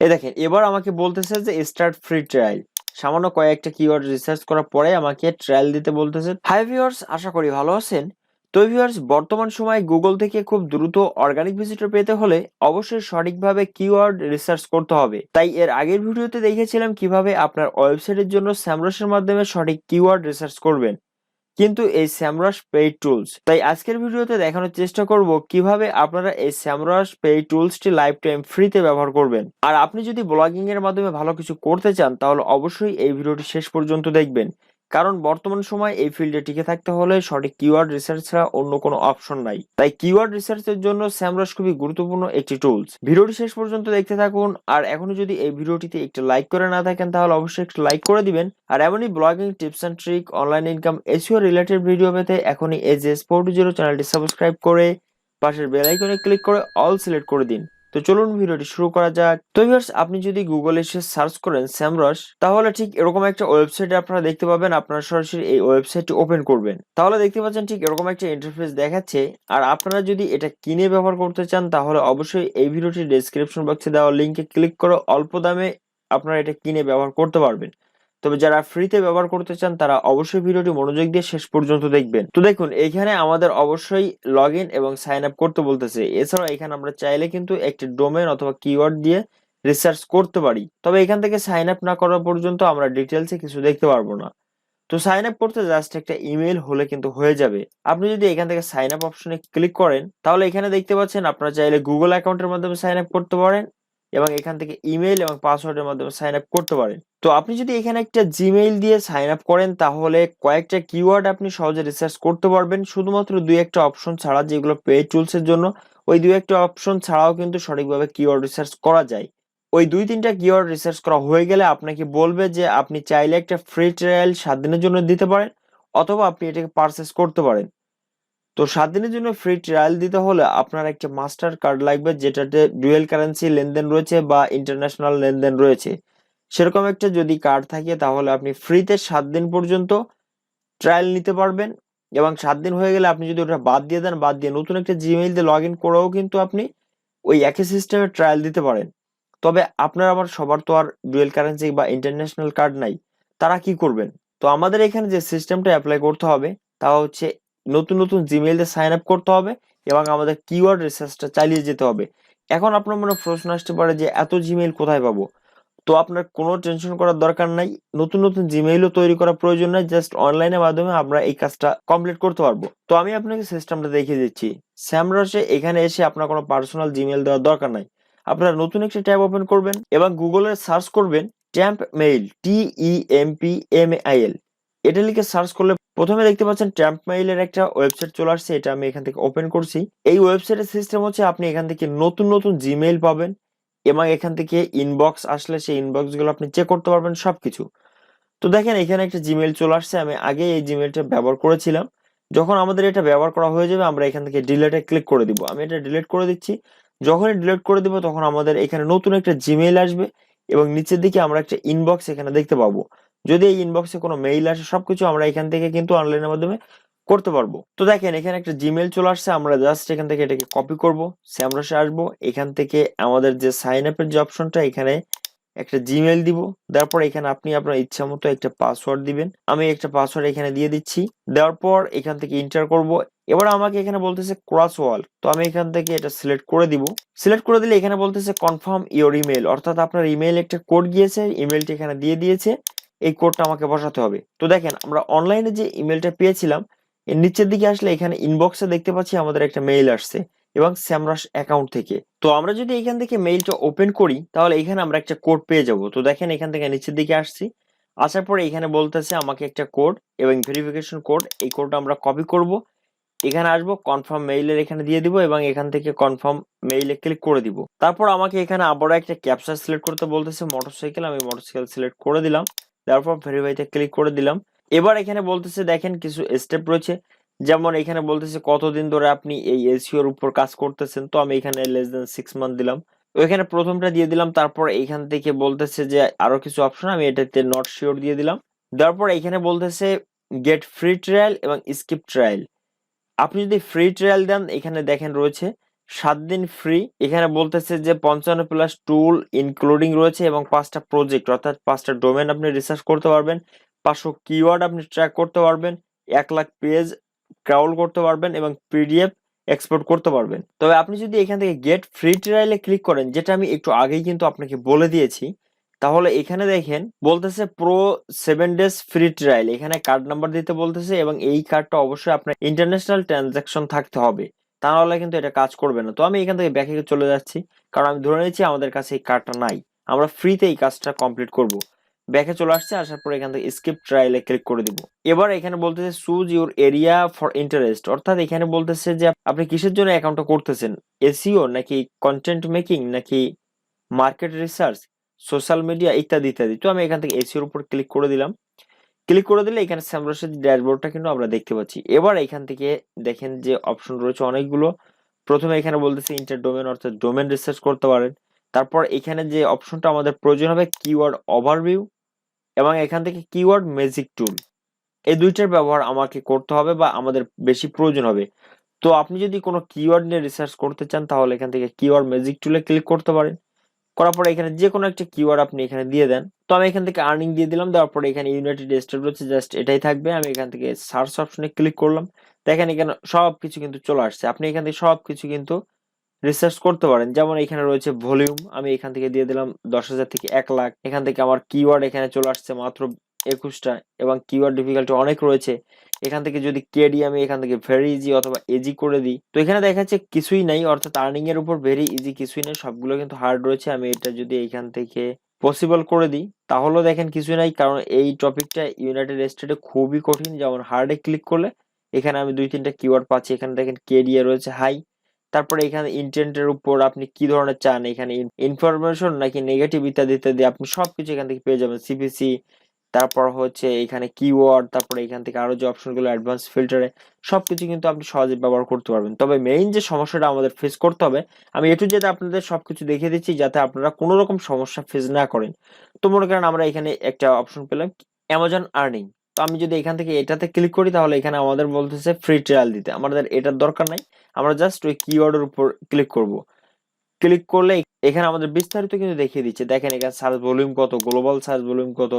এই দেখেন এবার আমাকে বলতেছে যে স্টার্ট ফ্রি ট্রায়াল। সামান্য কয়েকটা কিওয়ার্ড রিসার্চ করার পরে আমাকে ট্রায়াল দিতে বলতেছে। হাই ভিউয়ার্স, আশা করি ভালো আছেন। তো ভিউয়ার্স, বর্তমান সময়ে গুগল থেকে খুব দ্রুত অর্গানিক ভিজিটর পেতে হলে অবশ্যই সঠিকভাবে কিওয়ার্ড রিসার্চ করতে হবে। তাই এর আগের ভিডিওতে দেখেছিলাম কিভাবে আপনার ওয়েবসাইটের জন্য স্যামরাশের মাধ্যমে সঠিক কিওয়ার্ড রিসার্চ করবেন, কিন্তু এই SEMrush পেইড টুলস। তাই আজকের ভিডিওতে দেখানোর চেষ্টা করব কিভাবে আপনারা এই SEMrush পেইড টুলসটি লাইফ টাইম ফ্রিতে ব্যবহার করবেন। আর আপনি যদি ব্লগিং এর মাধ্যমে ভালো কিছু করতে চান তাহলে অবশ্যই এই ভিডিওটি শেষ পর্যন্ত দেখবেন, কারণ বর্তমান সময় এই ফিল্ডে টিকে থাকতে হলে সঠিক কিওয়ার্ড রিসার্চ ছাড়া অন্য কোনো অপশন নাই। তাই কিওয়ার্ড রিসার্চের জন্য SEMrush খুবই গুরুত্বপূর্ণ একটি টুলস। ভিডিওটি শেষ পর্যন্ত দেখতে থাকুন। আর এখনো যদি এই ভিডিওটিতে একটু লাইক করে না থাকেন তাহলে অবশ্যই একটু লাইক করে দিবেন। আর এমনই blogging tips and trick, online income, SEO related video পেতে এখনই 𝗟𝗔𝗚𝗘𝗘𝗕𝗓 চ্যানেলটি সাবস্ক্রাইব করে পাশের বেল আইকনে ক্লিক করে অল সিলেক্ট করে দিন। তো চলুন ভিডিওটি শুরু করা যাক। তো ভিউয়ার্স, আপনি যদি গুগলে এসে সার্চ করেন SEMrush, তাহলে ঠিক এরকম একটা ওয়েবসাইটে আপনারা দেখতে পাবেন। আপনারা সরাসরি এই ওয়েবসাইটটি ওপেন করবেন, তাহলে দেখতে পাচ্ছেন ঠিক এরকম একটা ইন্টারফেস দেখাচ্ছে। আর আপনারা যদি এটা কিনে ব্যবহার করতে চান তাহলে অবশ্যই এই ভিডিওটির ডেসক্রিপশন বক্সে দেওয়া লিংকে ক্লিক করে অল্প দামে আপনারা এটা কিনে ব্যবহার করতে পারবেন। তবে যারা ফ্রিতে ব্যবহার করতে চান তারা অবশ্যই ভিডিওটি মনোযোগ দিয়ে শেষ পর্যন্ত দেখবেন। তো দেখুন, এখানে আমাদের অবশ্যই লগ ইন এবং সাইন আপ করতে বলতেছে। এছাড়াও এখানে আমরা চাইলে কিন্তু একটি ডোমেন অথবা কিওয়ার্ড দিয়ে রিসার্চ করতে পারি। তবে এখান থেকে সাইন আপ না করা পর্যন্ত আমরা ডিটেলসে কিছু দেখতে পারবো না। তো সাইন আপ করতে জাস্ট একটা ইমেল হলে কিন্তু হয়ে যাবে। আপনি যদি এখান থেকে সাইন আপ অপশনে ক্লিক করেন তাহলে এখানে দেখতে পাচ্ছেন আপনারা চাইলে গুগল অ্যাকাউন্টের মাধ্যমে সাইন আপ করতে পারেন এবং এখান থেকে ইমেল এবং পাসওয়ার্ডের মাধ্যমে সাইন আপ করতে পারেন। তো আপনি যদি এখানে একটা জিমেইল দিয়ে সাইন আপ করেন তাহলে কয়েকটা কিওয়ার্ড আপনি সহজে রিসার্চ করতে পারবেন, শুধুমাত্র দুই একটা অপশন ছাড়া, যেগুলো পেইড টুলস এর জন্য। ওই দুই একটা অপশন ছাড়াও কিন্তু সঠিকভাবে কিওয়ার্ড রিসার্চ করা যায়। ওই 2-3টা কিওয়ার্ড রিসার্চ করা হয়ে গেলে আপনাকে বলবে যে আপনি চাইলে একটা ফ্রি ট্রায়াল 7 দিনের জন্য দিতে পারেন, অথবা আপনি এটাকে পারচেস করতে পারেন। তো 7 দিনের জন্য ফ্রি ট্রায়াল দিতে হলে আপনার একটা মাস্টার কার্ড লাগবে, যেটাতে ডুয়েল কারেন্সি লেনদেন রয়েছে বা ইন্টারন্যাশনাল লেনদেন রয়েছে। সেরকম একটা যদি কার্ড থাকে তাহলে আপনি ফ্রিতে 7 দিন পর্যন্ত ট্রায়াল নিতে পারবেন। এবং 7 দিন হয়ে গেলে আপনি যদি ওটা বাদ দিয়ে দেন, বাদ দিয়ে নতুন একটা জিমেইল দিয়ে লগ ইন করেও কিন্তু আপনি ওই একই সিস্টেমে ট্রায়াল দিতে পারেন। তবে আপনার আমার সবার তো আর ডুয়েল কারেন্সি বা ইন্টারন্যাশনাল কার্ড নাই। তারা কি করবেন? তো আমাদের এখানে যে সিস্টেমটা অ্যাপ্লাই করতে হবে তা হচ্ছে নতুন নতুন জিমেইল দিয়ে সাইন আপ করতে হবে এবং আমাদের কিওয়ার্ড রিসার্চটা চালিয়ে যেতে হবে। এখন আপনার মনে প্রশ্ন আসতে পারে যে এত জিমেইল কোথায় পাবো? তো আপনার কোনো টেনশন করার দরকার নাই। নতুন নতুন জিমেইলও তৈরি করার প্রয়োজন নাই। জাস্ট অনলাইনের মাধ্যমে আমরা এই কাজটা কমপ্লিট করতে পারবো। তো আমি আপনাকে সিস্টেমটা দেখিয়ে দিচ্ছি। SEMrush এখানে এসে আপনার কোনো পার্সোনাল জিমেইল দেওয়ার দরকার নাই। আপনারা নতুন একটা ট্যাব ওপেন করবেন এবং গুগলে সার্চ করবেন ট্যাম্প মেইল, TEMPMAIL। এটা লিখে সার্চ করলে প্রথমে দেখতে পাচ্ছেন ট্যাম্প মেইলের একটা ওয়েবসাইট চলে আসছে। এটা আমি এখান থেকে ওপেন করছি। এই ওয়েবসাইটের সিস্টেম হচ্ছে আপনি এখান থেকে নতুন নতুন জিমেইল পাবেন এবং এখান থেকে ইনবক্স আসলে সেই ইনবক্স গুলো আপনি চেক করতে পারবেন সবকিছু। তো দেখেন এখানে একটা জিমেইল চলে আসছে। আমি আগে এই জিমেইলটা ব্যবহার করেছিলাম। যখন আমাদের এটা ব্যবহার করা হয়ে যাবে আমরা এখান থেকে ডিলিটে ক্লিক করে দিব। আমি এটা ডিলিট করে দিচ্ছি। যখনই ডিলিট করে দিব তখন আমাদের এখানে নতুন একটা জিমেইল আসবে এবং নিচের দিকে আমরা একটা ইনবক্স এখানে দেখতে পাবো। যদি এই ইনবক্সে কোনো মেইল আসে সবকিছু আমরা এখান থেকে কিন্তু অনলাইনের মাধ্যমে করতে পারবো। তো দেখেন এখানে একটা জিমেইল চলে আসছে। আমরা জাস্ট এখান থেকে এটাকে কপি করব, SEMrush আসবো, এখান থেকে আমাদের যে সাইন আপের যে অপশনটা এখানে একটা জিমেইল দিব। তারপর এখানে আপনি আপনার ইচ্ছা মতো একটা পাসওয়ার্ড দিবেন। আমি একটা পাসওয়ার্ড এখানে দিয়ে দিচ্ছি। দেওয়ার পর এখান থেকে এন্টার করব। এবার আমাকে এখানে বলতেছে ক্রস ওয়াল, তো আমি এখান থেকে এটা সিলেক্ট করে দিব। সিলেক্ট করে দিলে এখানে বলতেছে কনফার্ম ইওর ইমেল, অর্থাৎ আপনার ইমেইল একটা কোড গিয়েছে, ইমেলটি এখানে দিয়ে দিয়েছে, এই কোডটা আমাকে বসাতে হবে। তো দেখেন আমরা অনলাইনে যে ইমেলটা পেয়েছিলাম এর নিচের দিকে আসলে এখানে ইনবক্সে দেখতে পাচ্ছি আমাদের একটা মেইল আসছে এবং SEMrush অ্যাকাউন্ট থেকে। তো আমরা যদি এখান থেকে মেইলটা ওপেন করি তাহলে এখানে আমরা একটা কোড পেয়ে যাব। তো দেখেন এখান থেকে নিচের দিকে আসছি, আসার পরে এখানে বলতেছে আমাকে একটা কোড এবং ভেরিফিকেশন কোড, এই কোডটা আমরা কপি করব, এখানে আসবো, কনফার্ম মেইলের এখানে দিয়ে দিব এবং এখান থেকে কনফার্ম মেইলে ক্লিক করে দিব। তারপর আমাকে এখানে আবারও একটা ক্যাপচা সিলেক্ট করতে বলতেছে মোটরসাইকেল, আমি মোটরসাইকেল সিলেক্ট করে দিলাম। তারপর ভেরিফাইতে ক্লিক করে দিলাম। এবার এখানে বলতেছে দেখেন কিছু স্টেপ রয়েছে, যেমন এখানে বলতেছে কতদিন ধরে আপনি এই এসইওর উপর কাজ করতেছেন। তো আমি এখানে লেস দেন 6 মান্থ দিলাম, ওইখানে প্রথমটা দিয়ে দিলাম। তারপর এইখান থেকে বলতেছে যে আরো কিছু অপশন, আমি এটাতে নট শিওর দিয়ে দিলাম। তারপর এখানে বলতেছে গেট ফ্রি ট্রায়াল এবং স্কিপ ট্রায়াল। আপনি যদি ফ্রি ট্রায়াল দেন এখানে দেখেন রয়েছে 7 দিন ফ্রি। এখানে বলতেছে যে 55+ টুল ইনক্লুডিং রয়েছে এবং 5টা প্রজেক্ট অর্থাৎ 5টা ডোমেন আপনি রিসার্চ করতে পারবেন, 500 কিওয়ার্ড আপনি ট্র্যাক করতে পারবেন, 1 লাখ পেজ ক্রাউল করতে পারবেন এবং পিডিএফ এক্সপোর্ট করতে পারবেন। তবে আপনি যদি এখান থেকে গেট ফ্রি ট্রায়ালে ক্লিক করেন, যেটা আমি একটু আগেই কিন্তু আপনাকে বলে দিয়েছি, তাহলে এখানে দেখেন বলতেছে প্রো 7 ডেজ ফ্রি ট্রায়াল। এখানে কার্ড নাম্বার দিতে বলতেছে এবং এই কার্ডটা অবশ্যই আপনার ইন্টারন্যাশনাল ট্রানজাকশন থাকতে হবে, তা নাহলে কিন্তু এটা কাজ করবে না। তো আমি এখান থেকে ব্যাকে চলে যাচ্ছি, কারণ আমি ধরে নিচ্ছি আমাদের কাছে এই কার্ডটা নাই, আমরা ফ্রিতে এই কাজটা কমপ্লিট করব। ব্যাকে চলে আসছে, আসার পর এখান থেকে স্কিপ ট্রায়ালে ক্লিক করে দিব। এবার এখানে বলতেছে choose your area for interest, অর্থাৎ এখানে বলতেছে যে আপনি কিসের জন্য অ্যাকাউন্টটা করতেছেন, এসইও নাকি কন্টেন্ট মেকিং নাকি মার্কেট রিসার্চ, সোশ্যাল মিডিয়া ইত্যাদি ইত্যাদি। তো আমি এখান থেকে এসইওর উপর ক্লিক করে দিলাম। ক্লিক করে দিলে এখানে সেমরাশের ড্যাশবোর্ডটা কিন্তু আমরা দেখতে পাচ্ছি। এবার এখান থেকে দেখেন যে অপশন রয়েছে অনেকগুলো। প্রথমে এখানে বলতেছে ইন্টার ডোমেন, অর্থাৎ ডোমেন রিসার্চ করতে পারেন। তারপর এখানে যে অপশনটা আমাদের প্রয়োজন হবে কিওয়ার্ড ওভারভিউ এবং এখান থেকে কিওয়ার্ড ম্যাজিক টুল, এই দুইটার ব্যবহার আমাকে করতে হবে বা আমাদের বেশি প্রয়োজন হবে। তো আপনি যদি কোনো কিওয়ার্ড নিয়ে রিসার্চ করতে চান তাহলে এখান থেকে কিওয়ার্ড ম্যাজিক টুলে ক্লিক করতে পারেন। করার পরে এখানে যে কোনো একটা কিওয়ার্ড আপনি এখানে দিয়ে দেন। তো আমি এখান থেকে আর্নিং দিয়ে দিলাম, দেওয়ার পরে এখানে ইউনাইটেড স্টেট রয়েছে, জাস্ট এটাই থাকবে। আমি এখান থেকে সার্চ অপশনে ক্লিক করলাম, দেখেন এখানে সবকিছু কিন্তু চলে আসছে। আপনি এখান থেকে সবকিছু কিন্তু রিসার্চ করতে পারেন। যেমন এখানে রয়েছে ভলিউম, আমি এখান থেকে দিয়ে দিলাম 10,000 থেকে 1 লাখ। এখান থেকে আমার কিওয়ার্ড এখানে চলে আসছে মাত্র 21টা এবং কিওয়ার্ড ডিফিকাল্টি অনেক রয়েছে। এখান থেকে যদি কেডি আমি এখান থেকে ভেরি ইজি অথবা ইজি করে দিই, তো এখানে দেখা যাচ্ছে কিছুই নাই, অর্থাৎ আর্নিং এর উপর ভেরি ইজি কিছুই নেই, সবগুলো কিন্তু হার্ড রয়েছে। আমি এটা যদি এখান থেকে পসিবল করে দিই তাহলেও দেখেন কিছুই নাই, কারণ এই টপিকটা ইউনাইটেড স্টেটে খুবই কঠিন। যেমন হার্ডে ক্লিক করলে এখানে আমি 2-3টা কিওয়ার্ড পাচ্ছি। এখানে দেখেন কেডি রয়েছে হাই, তারপরে এখানে ইন্টেন্টের উপর আপনি কি ধরনের চান, এখানে ইনফরমেশন নাকি নেগেটিভ ইত্যাদি ইত্যাদি আপনি সবকিছু এখান থেকে পেয়ে যাবেন। সিপিসি, তারপর হচ্ছে এখানে কিওয়ার্ড, তারপরে এখান থেকে আরো যে অপশনগুলো অ্যাডভান্স ফিল্টারে, সবকিছু কিন্তু আপনি সহজে ব্যবহার করতে পারবেন। তবে মেইন যে সমস্যাটা আমাদের ফেস করতে হবে, আমি এটু যেটা আপনাদের সবকিছু দেখিয়ে দিচ্ছি যাতে আপনারা কোনো রকম সমস্যা ফেস না করেন। তো মনে করেন আমরা এখানে একটা অপশন পেলাম অ্যামাজন আর্নিং, তো আমি যদি এখান থেকে এটাতে ক্লিক করি তাহলে এখানে আমাদের বলতেছে ফ্রি ট্রায়াল দিতে, আমাদের এটার দরকার নাই। আমরা জাস্ট ওই কিওয়ার্ডের উপর ক্লিক করব। ক্লিক করলে এখানে আমাদের বিস্তারিত কিন্তু দেখিয়ে দিচ্ছে। দেখেন এখানে সার্চ ভলিউম কত, গ্লোবাল সার্চ ভলিউম কত,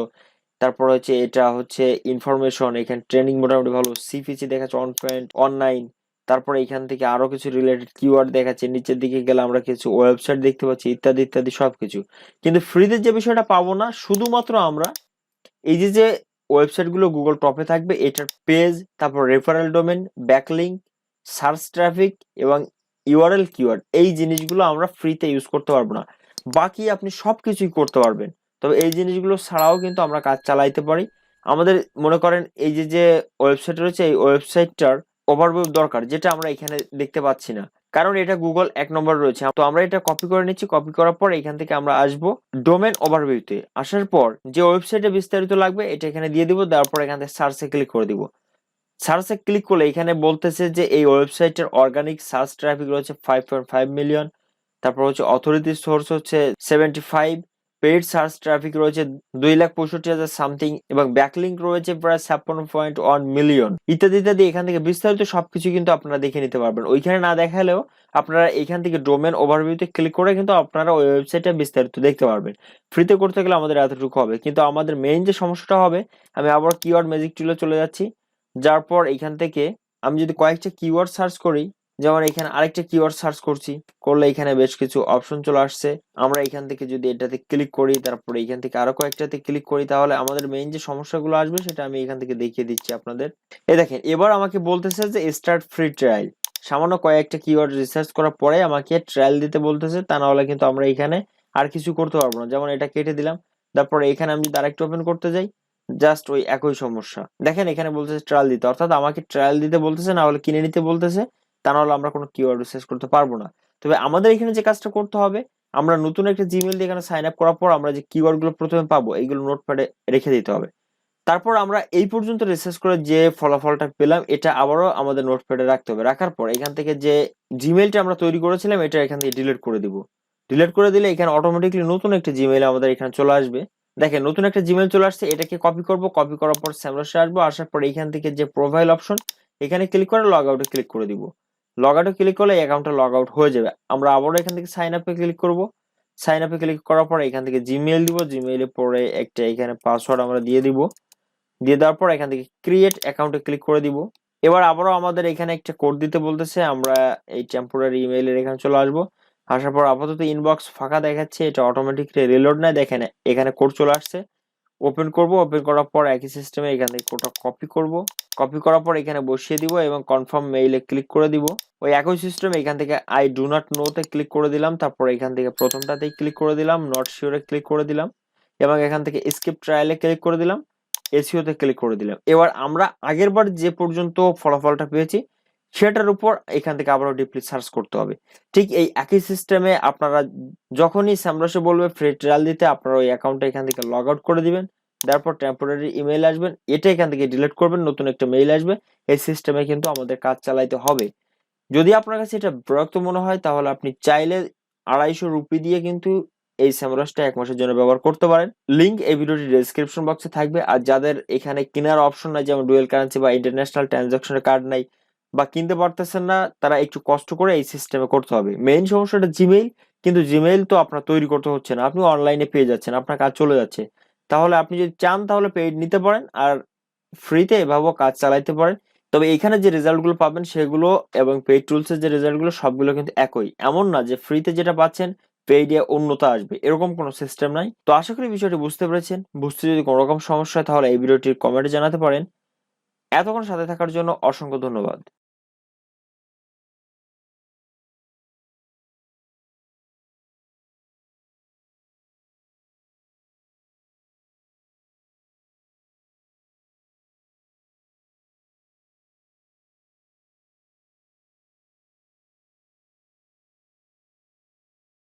তারপর হচ্ছে এটা হচ্ছে ইনফরমেশন, এখানে ট্রেনিং মোটামুটি ভালো, সিপিসি দেখাচ্ছে 1.19। তারপরে এখান থেকে আরো কিছু রিলেটেড কিওয়ার্ড দেখাচ্ছে। নিচের দিকে গেলে আমরা কিছু ওয়েবসাইট দেখতে পাচ্ছি ইত্যাদি ইত্যাদি সবকিছু। কিন্তু ফ্রিতে যে বিষয়টা পাবো না, শুধুমাত্র আমরা এই যে যে ওয়েবসাইট গুলো গুগল টপে থাকবে এটার পেজ, তারপর referral domain, backlink, search traffic এবং ইউআরএল কিওয়ার্ড, এই জিনিসগুলো আমরা ফ্রিতে ইউজ করতে পারবো না। বাকি আপনি সবকিছুই করতে পারবেন, তবে এই জিনিসগুলো ছাড়াও কিন্তু আমরা কাজ চালাইতে পারি। আমাদের মনে করেন এই যে যে ওয়েবসাইট রয়েছে এই ওয়েবসাইটটার ওভারভিউ দরকার, যেটা আমরা এখানে দেখতে পাচ্ছি না, কারণ এটা গুগল 1 নম্বর রয়েছে। তো আমরা এটা কপি করে নিচ্ছি। কপি করার পর এখান থেকে আমরা আসবো ডোমেন ওভারভিউতে। আসার পর যে ওয়েবসাইটে বিস্তারিত লাগবে এটা এখানে দিয়ে দিব, দেওয়ার পর এখান থেকে সার্চে ক্লিক করে দিব। সার্চে ক্লিক করলে এখানে বলতেছে যে এই ওয়েবসাইটের অর্গানিক সার্চ ট্রাফিক রয়েছে 5.5 মিলিয়ন, তারপর হচ্ছে অথরিটি সোর্স হচ্ছে 75, পেইড সার্চ ট্রাফিক রয়েছে 2,65,000 সামথিং এবং ব্যাকলিংক রয়েছে প্রায় 56.1 মিলিয়ন ইত্যাদি ইত্যাদি। এখান থেকে বিস্তারিত সবকিছু কিন্তু আপনারা দেখে নিতে পারবেন। ওইখানে না দেখালেও আপনারা এখান থেকে ডোমেন ওভারভিউতে ক্লিক করে কিন্তু আপনারা ওই ওয়েবসাইটে বিস্তারিত দেখতে পারবেন। ফ্রিতে করতে গেলে আমাদের এতটুকু হবে, কিন্তু আমাদের মেইন যে সমস্যাটা হবে, আমি আবার কিওয়ার্ড ম্যাজিক টুলে চলে যাচ্ছি। যার পর এখান থেকে আমি যদি কয়েকটা কিওয়ার্ড সার্চ করি, যেমন এখানে আরেকটা কিওয়ার্ড সার্চ করছি, করলে এখানে বেশ কিছু অপশন চলে আসছে। আমরা এখান থেকে যদি এটাতে ক্লিক করি, তারপরে এখান থেকে আরো কয়েকটাতে ক্লিক করি, তাহলে আমাদের মেইন যে সমস্যাগুলো আসবে সেটা আমি এখান থেকে দেখিয়ে দিচ্ছি আপনাদের। এই দেখেন এবার আমাকে বলতেছে যে স্টার্ট ফ্রি ট্রায়াল। সামান্য কয়েকটা কিওয়ার্ড রিসার্চ করার পরে আমাকে ট্রায়াল দিতে বলতেছে, তা না হলে কিন্তু আমরা এখানে আর কিছু করতে পারবো না। যেমন এটা কেটে দিলাম, তারপরে এখানে আমি যদি আরেকটা ওপেন করতে যাই, জাস্ট ওই একই সমস্যা। দেখেন এখানে বলতেছে ট্রায়াল দিতে, অর্থাৎ আমাকে ট্রায়াল দিতে বলতেছে, না হলে কিনে নিতে বলতেছে, তা নাহলে আমরা কোনো কিওয়ার্ড রিসার্চ করতে পারবো না। তবে আমাদের এখানে যে কাজটা করতে হবে, আমরা নতুন একটা জিমেইল দিয়ে এখানে সাইন আপ করার পর আমরা যে কিওয়ার্ড গুলো প্রথমে পাবো এইগুলো নোটপ্যাডে রেখে দিতে হবে। তারপর আমরা এই পর্যন্ত রিসার্চ করে যে ফলাফলটা পেলাম এটা আবারও আমাদের নোটপ্যাডে রাখতে হবে। রাখার পর এখান থেকে যে জিমেইলটা আমরা তৈরি করেছিলাম এটা এখান থেকে ডিলিট করে দিব। ডিলিট করে দিলে এখানে অটোমেটিকলি নতুন একটা জিমেইল আমাদের এখানে চলে আসবে। দেখেন নতুন একটা জিমেইল চলে আসছে, এটাকে কপি করব। কপি করার পর স্যামরাশে আসবো, আসার পর এখান থেকে যে প্রোফাইল অপশন এখানে ক্লিক করে লগ আউটে ক্লিক করে দিব। লগ আউটে ক্লিক করলে অ্যাকাউন্টটা লগ আউট হয়ে যাবে। আমরা আবারও এখান থেকে সাইন আপে ক্লিক করব। সাইন আপে ক্লিক করার পর এখান থেকে জিমেইল দিব, জিমেইলে পরে একটা এখানে পাসওয়ার্ড আমরা দিয়ে দিব। দিয়ে দেওয়ার পর এখান থেকে ক্রিয়েট অ্যাকাউন্টে ক্লিক করে দিব। এবার আবারও আমাদের এখানে একটা কোড দিতে বলতেছে, আমরা এই টেম্পোরারি ইমেইলের এখানে চলে আসবো। আসার পর আপাতত ইনবক্স ফাঁকা দেখাচ্ছে, এটা অটোমেটিকলি রিলোড নেয়। দেখেন এখানে কোড চলে আসছে। ওপেন করব, ওপেন করার পর একই সিস্টেমে এখান থেকে কোডটা কপি করব। কপি করার পর এখানে বসিয়ে দিব এবং কনফার্ম মেইলে ক্লিক করে দিব। ওই একই সিস্টেম এখান থেকে আই ডু নট নোতে ক্লিক করে দিলাম। তারপর এখান থেকে প্রথমটাতেই ক্লিক করে দিলাম, নট শিওরে ক্লিক করে দিলাম এবং এখান থেকে স্কিপ ট্রায়ালে ক্লিক করে দিলাম, এসইও তে ক্লিক করে দিলাম। এবার আমরা আগের বার যে পর্যন্ত ফলাফলটা পেয়েছি সেটার উপর এখান থেকে আবারও ডিপলি সার্চ করতে হবে। ঠিক এই একই সিস্টেমে আপনারা যখনই স্যামরাশে বলবে ফ্রি ট্রায়াল দিতে, আপনারা ওই অ্যাকাউন্টটা এখান থেকে লগ আউট করে দিবেন। তারপর টেম্পোরারি ইমেইল আসবেন, এটা এখান থেকে ডিলিট করবেন, নতুন একটা মেইল আসবে। এই সিস্টেমে কিন্তু আমাদের কাজ চালাইতে হবে। যদি আপনার কাছে এটা বিরক্ত মনে হয় তাহলে আপনি চাইলে 250 রুপি দিয়ে কিন্তু এই স্যামরাশটা 1 মাসের জন্য ব্যবহার করতে পারেন। লিংক এই ভিডিওটি ডেসক্রিপশন বক্সে থাকবে। আর যাদের এখানে কেনার অপশন নাই, যেমন ডুয়েল কারেন্সি বা ইন্টারন্যাশনাল ট্রানজাকশনের কার্ড নাই বা কিনতে পারতেছেন না, তারা একটু কষ্ট করে এই সিস্টেমে করতে হবে। মেইন সমস্যাটা জিমেইল, কিন্তু জিমেইল তো আপনার তৈরি করতে হচ্ছে না, আপনি অনলাইনে পেয়ে যাচ্ছেন, আপনার কাজ চলে যাচ্ছে। তাহলে আপনি যদি চান তাহলে পেইড নিতে পারেন আর ফ্রিতে এভাবেও কাজ চালাইতে পারেন। তবে এখানে যে রেজাল্টগুলো পাবেন সেগুলো এবং পেইড টুলসের যে রেজাল্টগুলো সবগুলো কিন্তু একই। এমন না যে ফ্রিতে যেটা পাচ্ছেন পেইডে অন্যতা আসবে, এরকম কোনো সিস্টেম নাই। তো আশা করি বিষয়টি বুঝতে পেরেছেন। বুঝতে যদি কোনো রকম সমস্যা হয় তাহলে এই ভিডিওটির কমেন্টে জানাতে পারেন। এতক্ষণ সাথে থাকার জন্য অসংখ্য ধন্যবাদ।